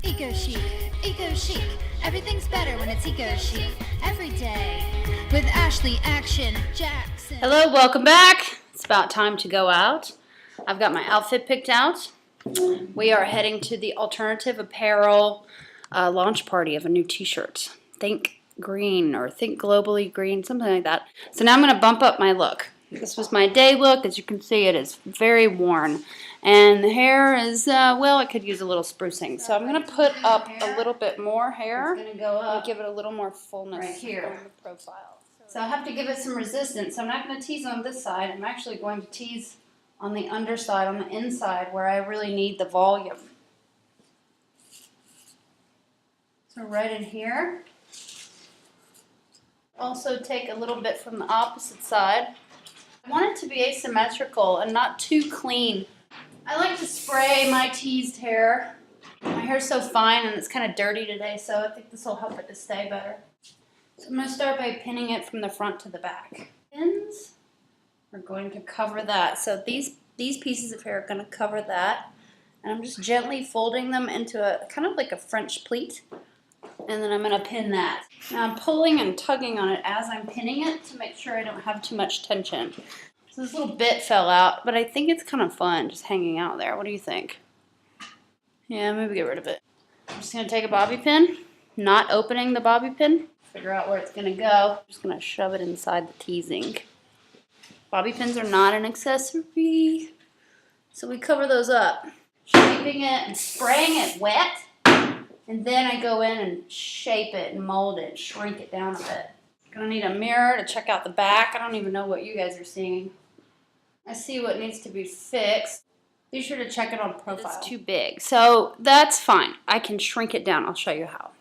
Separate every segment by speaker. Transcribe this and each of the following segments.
Speaker 1: Eco chic, eco chic. Everything's better when it's eco chic. Every day with Ashley Action Jackson.
Speaker 2: Hello, welcome back. It's about time to go out. I've got my outfit picked out. We are heading to the alternative apparel launch party of a new t-shirt. Think green or think globally green, something like that. So now I'm going to bump up my look. This was my day look. As you can see, it is very worn. And the hair is, well, it could use a little sprucing. So I'm going to put up a little bit more hair. It's going to go up and give it a little more fullness right here on the profile. So I have to give it some resistance. So I'm not going to tease on this side. I'm actually going to tease on the underside, on the inside, where I really need the volume. So right in here. Also take a little bit from the opposite side. I want it to be asymmetrical and not too clean. I like to spray my teased hair. My hair's so fine and it's kind of dirty today, so I think this will help it to stay better. So I'm going to start by pinning it from the front to the back. Pins are going to cover that. So these pieces of hair are going to cover that. And I'm just gently folding them into a kind of like a French pleat. And then I'm going to pin that. Now I'm pulling and tugging on it as I'm pinning it to make sure I don't have too much tension. So this little bit fell out, but I think it's kind of fun just hanging out there. What do you think? Yeah, maybe get rid of it. I'm just going to take a bobby pin, not opening the bobby pin, figure out where it's going to go. I'm just going to shove it inside the teasing. Bobby pins are not an accessory, so we cover those up. Shaping it and spraying it wet. And then I go in and shape it and mold it, shrink it down a bit. Gonna need a mirror to check out the back. I don't even know what you guys are seeing. I see what needs to be fixed. Be sure to check it on profile. It's too big, so that's fine. I can shrink it down. I'll show you how.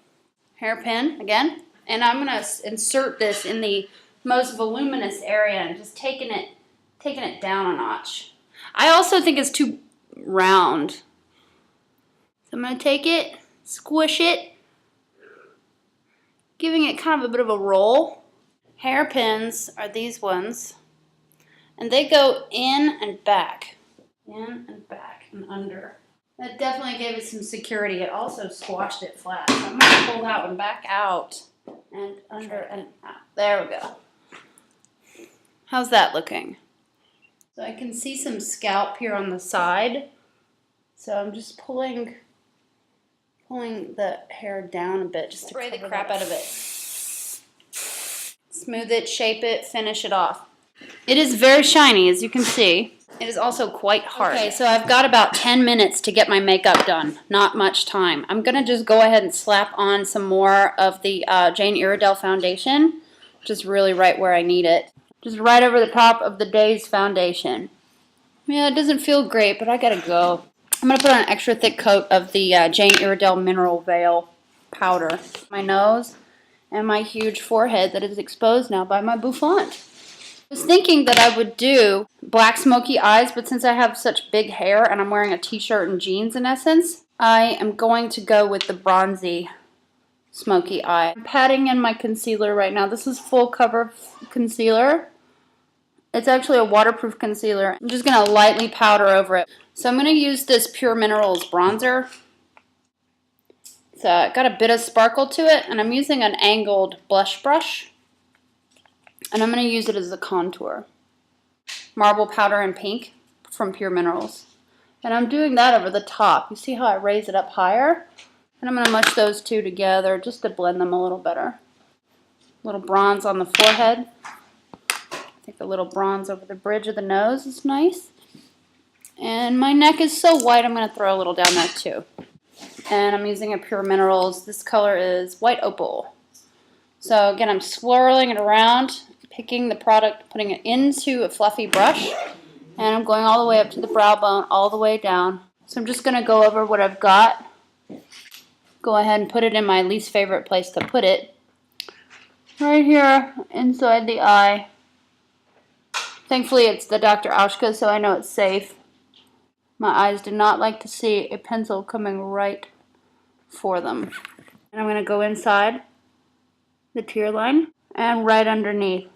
Speaker 2: Hairpin again, and I'm gonna insert this in the most voluminous area and just taking it down a notch. I also think it's too round. So I'm gonna take it, squish it, giving it kind of a bit of a roll. Hairpins are these ones, and they go in and back and under. That definitely gave it some security. It also squashed it flat. So I'm going to pull that one back out and under and out. There we go. How's that looking? So I can see some scalp here on the side. So I'm just pulling the hair down a bit just to spray the crap out of it. Smooth it, shape it, finish it off. It is very shiny, as you can see. It is also quite hard. Okay, so I've got about 10 minutes to get my makeup done. Not much time. I'm going to just go ahead and slap on some more of the Jane Iredale foundation, just really right where I need it. Just right over the top of the Day's foundation. Yeah, it doesn't feel great, but I gotta go. I'm going to put on an extra thick coat of the Jane Iredale Mineral Veil powder. My nose and my huge forehead that is exposed now by my bouffant. I was thinking that I would do black smoky eyes, but since I have such big hair and I'm wearing a t-shirt and jeans in essence, I am going to go with the bronzy smoky eye. I'm patting in my concealer right now. This is full cover concealer. It's actually a waterproof concealer. I'm just going to lightly powder over it. So I'm going to use this Pure Minerals bronzer. It's got a bit of sparkle to it, and I'm using an angled blush brush. And I'm going to use it as a contour. Marble powder in pink from Pure Minerals. And I'm doing that over the top. You see how I raise it up higher? And I'm going to mush those two together just to blend them a little better. A little bronze on the forehead. I think a little bronze over the bridge of the nose is nice. And my neck is so white, I'm going to throw a little down there too. And I'm using a Pure Minerals. This color is White Opal. So again, I'm swirling it around, picking the product, putting it into a fluffy brush. And I'm going all the way up to the brow bone, all the way down. So I'm just going to go over what I've got. Go ahead and put it in my least favorite place to put it. Right here, inside the eye. Thankfully, it's the Dr. Auschka, so I know it's safe. My eyes do not like to see a pencil coming right for them. And I'm going to go inside the tear line and right underneath.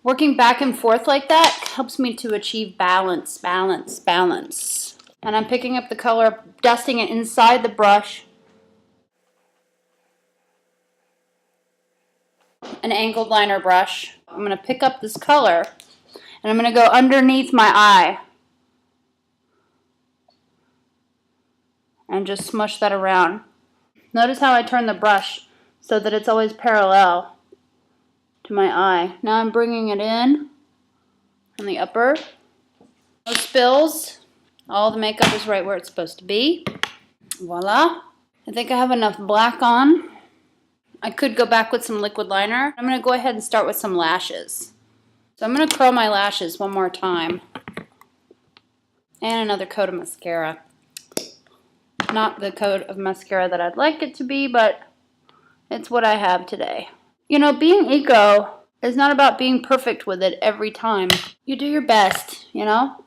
Speaker 2: Working back and forth like that helps me to achieve balance, balance, balance. And I'm picking up the color, dusting it inside the brush, an angled liner brush. I'm going to pick up this color and I'm going to go underneath my eye and just smush that around. Notice how I turn the brush so that it's always parallel to my eye. Now I'm bringing it in on the upper. No spills. All the makeup is right where it's supposed to be. Voila. I think I have enough black on. I could go back with some liquid liner. I'm going to go ahead and start with some lashes. So I'm going to curl my lashes one more time. And another coat of mascara. Not the coat of mascara that I'd like it to be, but it's what I have today. You know, being eco is not about being perfect with it every time. You do your best, you know?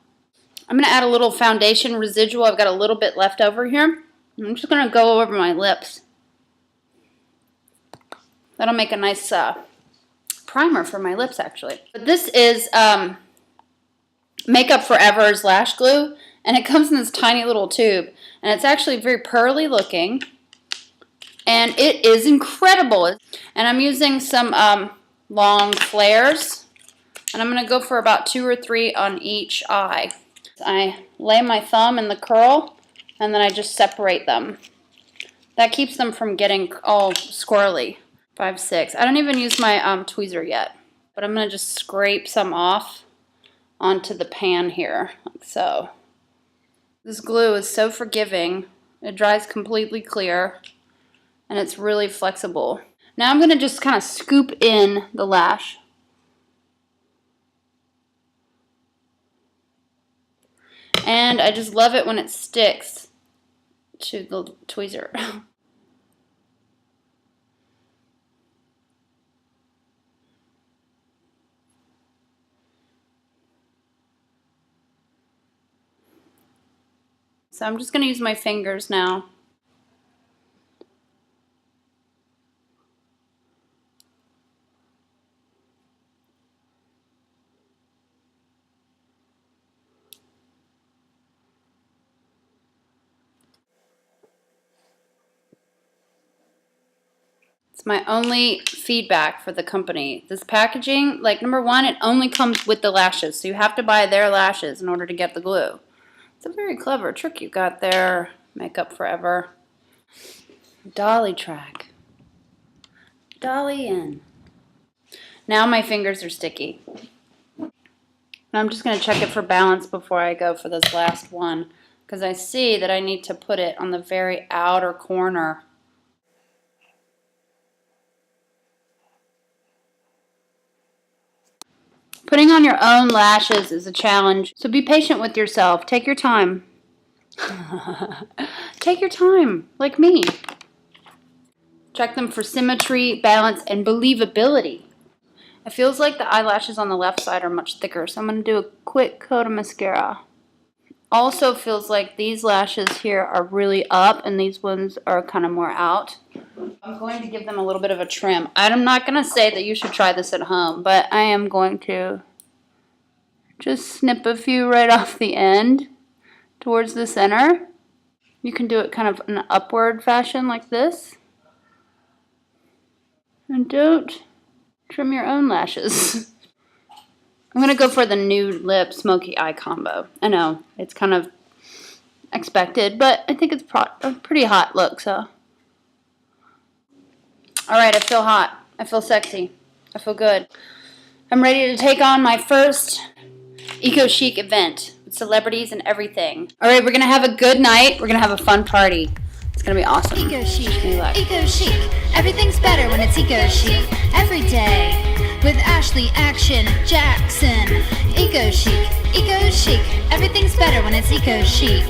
Speaker 2: I'm going to add a little foundation residual. I've got a little bit left over here. I'm just going to go over my lips. That'll make a nice primer for my lips, actually. But this is Makeup Forever's lash glue, and it comes in this tiny little tube. And it's actually very pearly looking. And it is incredible. And I'm using some long flares. And I'm going to go for about 2 or 3 on each eye. I lay my thumb in the curl, and then I just separate them. That keeps them from getting all squirrely. 5, 6. I don't even use my tweezer yet. But I'm going to just scrape some off onto the pan here, like so. This glue is so forgiving. It dries completely clear. And it's really flexible. Now I'm going to just kind of scoop in the lash. And I just love it when it sticks to the tweezer. So I'm just going to use my fingers now. It's my only feedback for the company. This packaging, like number one, it only comes with the lashes. So you have to buy their lashes in order to get the glue. It's a very clever trick you got there. Makeup Forever. Dolly track. Dolly in. Now my fingers are sticky. And I'm just going to check it for balance before I go for this last one. Because I see that I need to put it on the very outer corner. Putting on your own lashes is a challenge, so be patient with yourself. Take your time. Take your time, like me. Check them for symmetry, balance, and believability. It feels like the eyelashes on the left side are much thicker, so I'm going to do a quick coat of mascara. Also feels like these lashes here are really up, and these ones are kind of more out. I'm going to give them a little bit of a trim. I'm not going to say that you should try this at home, but I am going to just snip a few right off the end towards the center. You can do it kind of in an upward fashion like this. And don't trim your own lashes. I'm going to go for the nude lip smoky eye combo. I know, it's kind of expected, but I think it's a pretty hot look, so. Alright, I feel hot. I feel sexy. I feel good. I'm ready to take on my first Eco Chic event with celebrities and everything. Alright, we're going to have a good night. We're going to have a fun party. It's going to be awesome.
Speaker 1: Eco Chic. Eco Chic. Everything's better when it's Eco Chic. Every day. With Ashley Action Jackson. Eco Chic. Eco Chic. Everything's better when it's Eco Chic.